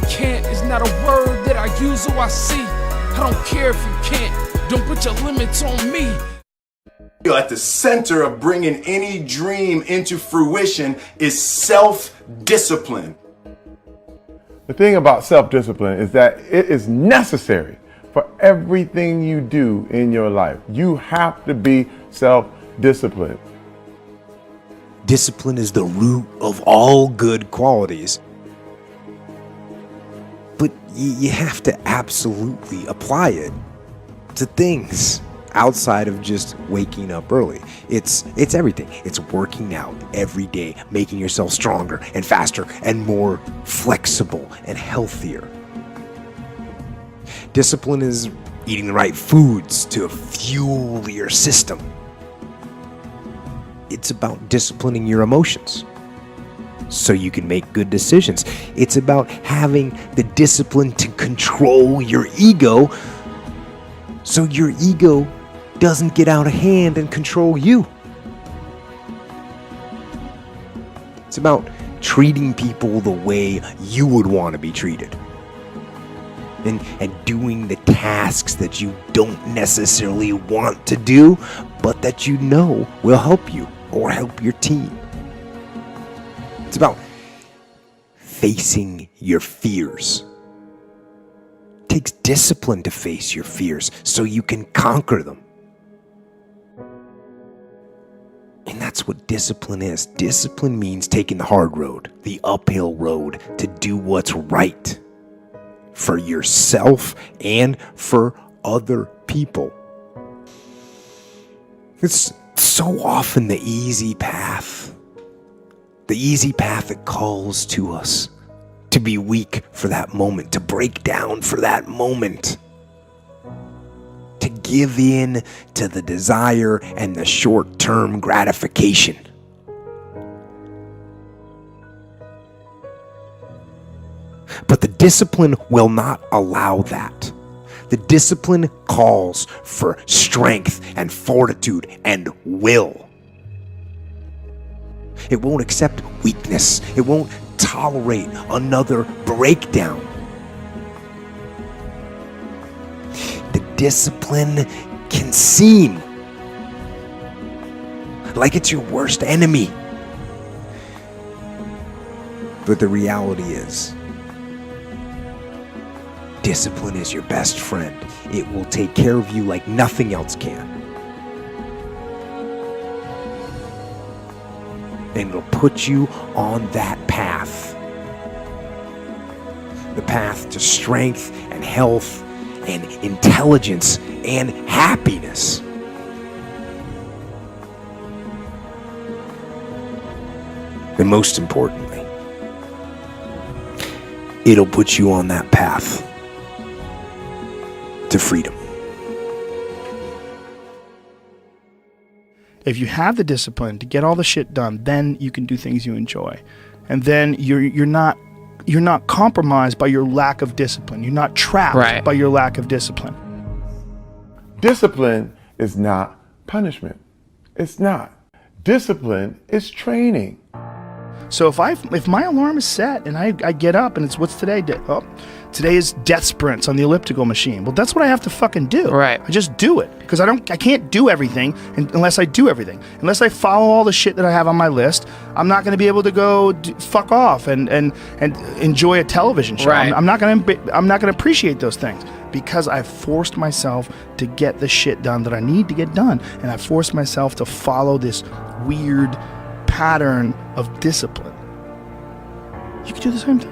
can't is not a word that I use or I see. I don't care if you can't. Don't put your limits on me. At the center of bringing any dream into fruition is self-discipline. The thing about self-discipline is that it is necessary for everything you do in your life. You have to be self-disciplined. Discipline is the root of all good qualities. But you have to absolutely apply it to things outside of just waking up early. It's everything. It's working out every day, making yourself stronger and faster and more flexible and healthier. Discipline is eating the right foods to fuel your system. It's about disciplining your emotions so you can make good decisions. It's about having the discipline to control your ego so your ego doesn't get out of hand and control you. It's about treating people the way you would want to be treated. And doing the tasks that you don't necessarily want to do, but that you know will help you or help your team. It's about facing your fears. It takes discipline to face your fears so you can conquer them. And that's what discipline is. Discipline means taking the hard road, the uphill road, to do what's right for yourself and for other people. It's so often the easy path that calls to us to be weak for that moment, to break down for that moment, to give in to the desire and the short-term gratification. But the discipline will not allow that. The discipline calls for strength and fortitude and will. It won't accept weakness. It won't tolerate another breakdown. The discipline can seem like it's your worst enemy. But the reality is, discipline is your best friend. It will take care of you like nothing else can. And it'll put you on that path. The path to strength and health and intelligence and happiness. And most importantly, it'll put you on that path to freedom. If you have the discipline to get all the shit done, then you can do things you enjoy. And then you're not compromised by your lack of discipline. You're not trapped by your lack of discipline. Discipline is not punishment. It's not. Discipline is training. So if my alarm is set and I get up and it's what's today? Today is death sprints on the elliptical machine. Well, that's what I have to fucking do. Right. I just do it because I can't do everything unless I do everything. Unless I follow all the shit that I have on my list, I'm not going to be able to go fuck off and enjoy a television show. Right. I'm not going to appreciate those things because I forced myself to get the shit done that I need to get done, and I forced myself to follow this weird pattern of discipline. You can do the same thing.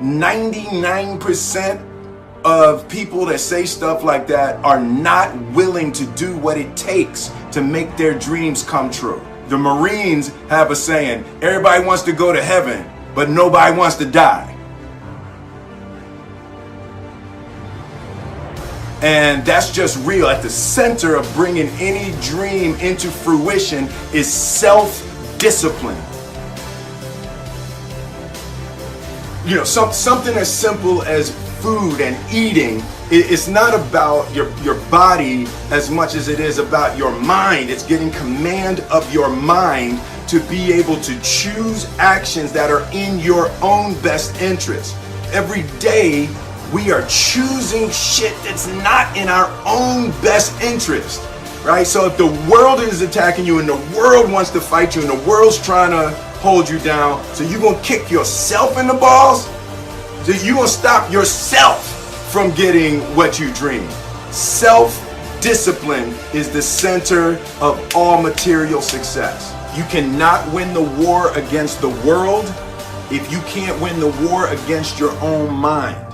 %99 of people that say stuff like that are not willing to do what it takes to make their dreams come true. The Marines have a saying, everybody wants to go to heaven, but nobody wants to die. And that's just real. At the center of bringing any dream into fruition is self-discipline. You know, something as simple as food and eating, it's not about your body as much as it is about your mind. It's getting command of your mind to be able to choose actions that are in your own best interest. Every day, we are choosing shit that's not in our own best interest, right? So if the world is attacking you and the world wants to fight you and the world's trying to hold you down, so you're gonna kick yourself in the balls? So you're gonna stop yourself from getting what you dream. Self-discipline is the center of all material success. You cannot win the war against the world if you can't win the war against your own mind.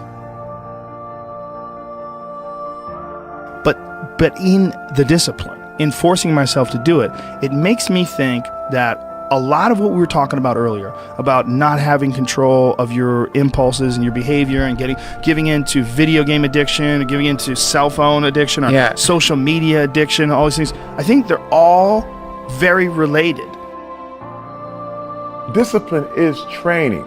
But in the discipline, in forcing myself to do it, it makes me think that a lot of what we were talking about earlier, about not having control of your impulses and your behavior and giving into video game addiction, or giving into cell phone addiction, or social media addiction, all these things, I think they're all very related. Discipline is training.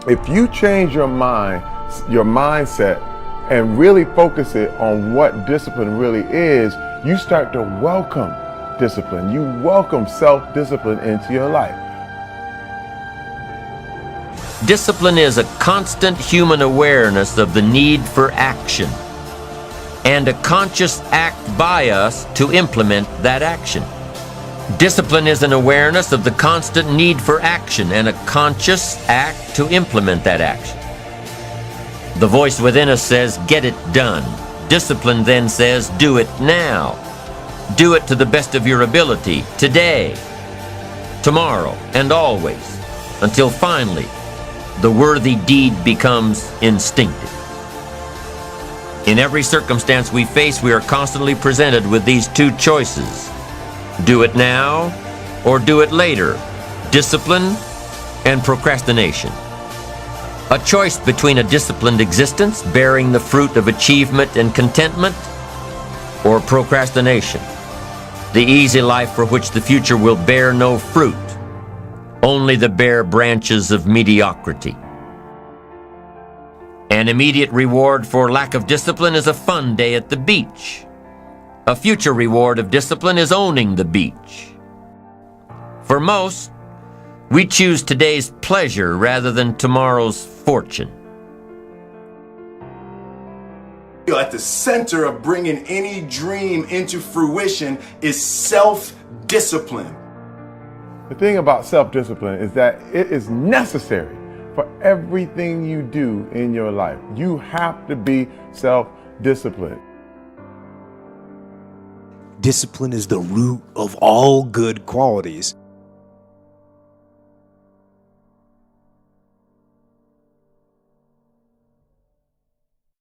If you change your mindset, and really focus it on what discipline really is, you start to welcome discipline. You welcome self-discipline into your life. Discipline is a constant human awareness of the need for action and a conscious act by us to implement that action. Discipline is an awareness of the constant need for action and a conscious act to implement that action. The voice within us says, get it done. Discipline then says, do it now. Do it to the best of your ability, today, tomorrow, and always, until finally, the worthy deed becomes instinctive. In every circumstance we face, we are constantly presented with these two choices. Do it now, or do it later. Discipline and procrastination. A choice between a disciplined existence, bearing the fruit of achievement and contentment, or procrastination, the easy life for which the future will bear no fruit, only the bare branches of mediocrity. An immediate reward for lack of discipline is a fun day at the beach. A future reward of discipline is owning the beach. For most, we choose today's pleasure rather than tomorrow's fortune. At the center of bringing any dream into fruition is self-discipline. The thing about self-discipline is that it is necessary for everything you do in your life. You have to be self-disciplined. Discipline is the root of all good qualities.